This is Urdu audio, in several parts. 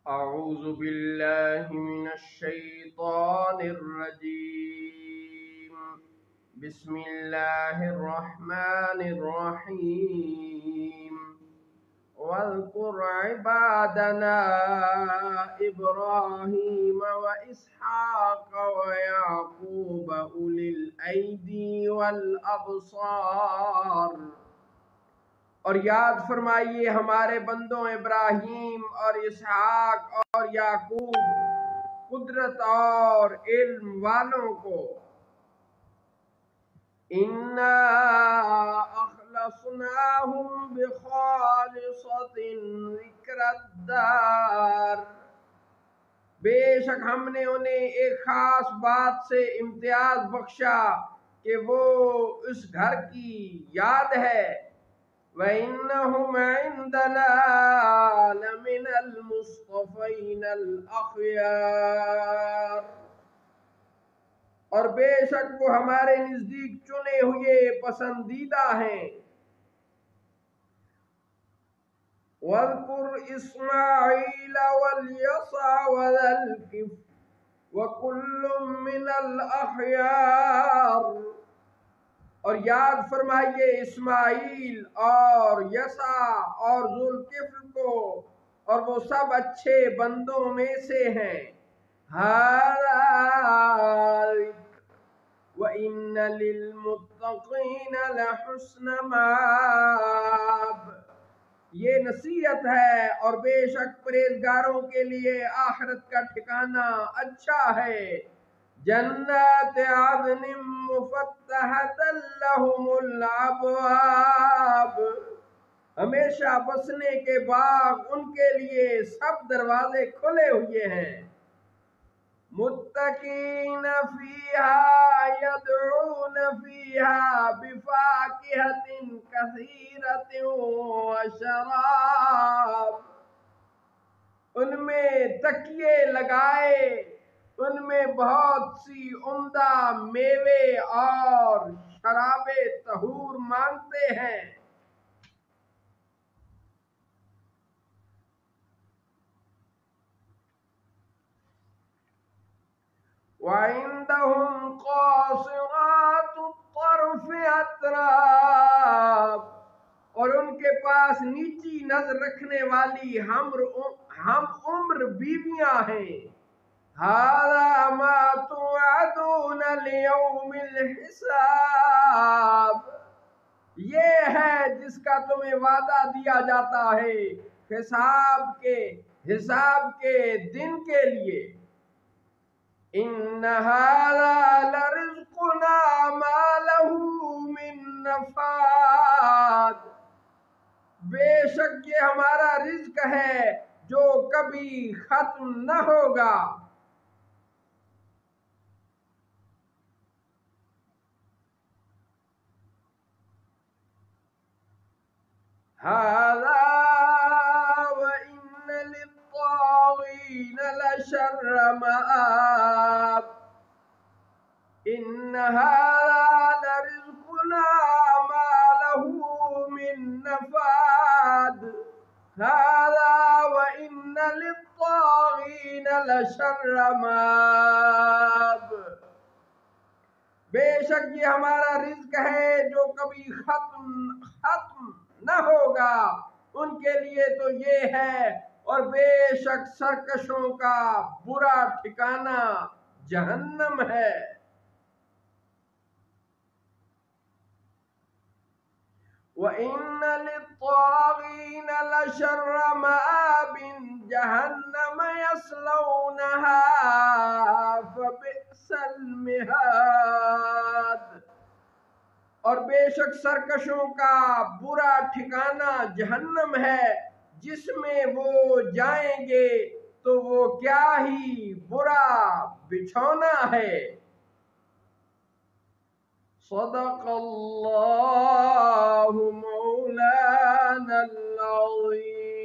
أعوذ بالله من الشيطان الرجيم. بسم الله الرحمن الرحيم. واذكر عبادنا إبراهيم وإسحاق ويعقوب أولي الأيدي والأبصار، اور یاد فرمائیے ہمارے بندوں ابراہیم اور اسحاق اور یعقوب، قدرت اور علم والوں کو۔ اِنَّا أَخْلَصْنَاهُمْ بِخَالِصَةٍ ذِكْرَى الدَّارِ، بے شک ہم نے انہیں ایک خاص بات سے امتیاز بخشا کہ وہ اس گھر کی یاد ہے۔ وَإِنَّهُمْ عِندَنَا لَمِنَ الْمُصْطَفَيْنَ الْأَخْيَارِ، اور بے شک وہ ہمارے نزدیک چنے ہوئے پسندیدہ ہیں۔ وَاذْكُرْ إِسْمَاعِيلَ وَالْيَسَعَ وَذَا الْكِفْلِ وَكُلٌّ مِّنَ الْأَخْيَارِ، اور یاد فرمائیے اسماعیل اور یسع اور ذوالکفل کو، اور وہ سب اچھے بندوں میں سے ہیں۔ هَذَا ذِکْرٌ وَإِنَّ لِلْمُتَّقِينَ لَحُسْنَ مَآبٍ، یہ نصیحت ہے اور بے شک پرہیزگاروں کے لیے آخرت کا ٹھکانہ اچھا ہے۔ جنات عدن مفتحۃ لہم الابواب، ہمیشہ بسنے کے باغ ان کے لیے سب دروازے کھلے ہوئے ہیں۔ متکئین فیہا یدعون فیہا بفاکہۃ کثیرۃ وشراب، ان میں تکیے لگائے، ان میں بہت سی عمدہ میوے اور شراب طہور مانگتے ہیں۔ وَعِندَهُمْ قَاصِرَاتُ الطَّرْفِ أَتْرَابٌ، اور ان کے پاس نیچی نظر رکھنے والی ہم عمر بیویاں ہیں۔ هَذَا مَا تُوعَدُونَ لِيَوْمِ الْحِسَابِ، یہ ہے جس کا تمہیں وعدہ دیا جاتا ہے حساب کے دن کے لیے۔ إِنَّ هَذَا لَرِزْقُنَا مَا لَهُ مِن نَفَادٍ، بے شک یہ ہمارا رزق ہے جو کبھی ختم نہ ہوگا۔ هَذَا وَإِنَّ لِلطَّاغِينَ لَشَرَّ مَآبٍ، إِنَّ هَذَا لَرِزْقُنَا مَا لَهُ مِن نَفَادٍ، هَذَا وَإِنَّ لِلطَّاغِينَ لَشَرَّ مَآبٍ، بے شک یہ ہمارا رزق ہے جو کبھی ختم نہ ہوگا، ان کے لیے تو یہ ہے، اور بے شک سرکشوں کا برا ٹھکانہ جہنم ہے۔ وَإِنَّ لِلطَّاغِينَ لَشَرَّ مَآبٍ جَهَنَّمَ يَصْلَوْنَهَا فَبِئْسَ الْمِهَادُ، اور بے شک سرکشوں کا برا ٹھکانہ جہنم ہے، جس میں وہ جائیں گے تو وہ کیا ہی برا بچھونا ہے۔ صدق اللہ مولانا العظیم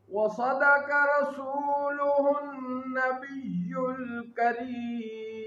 وصدق رسولہ النبی الکریم۔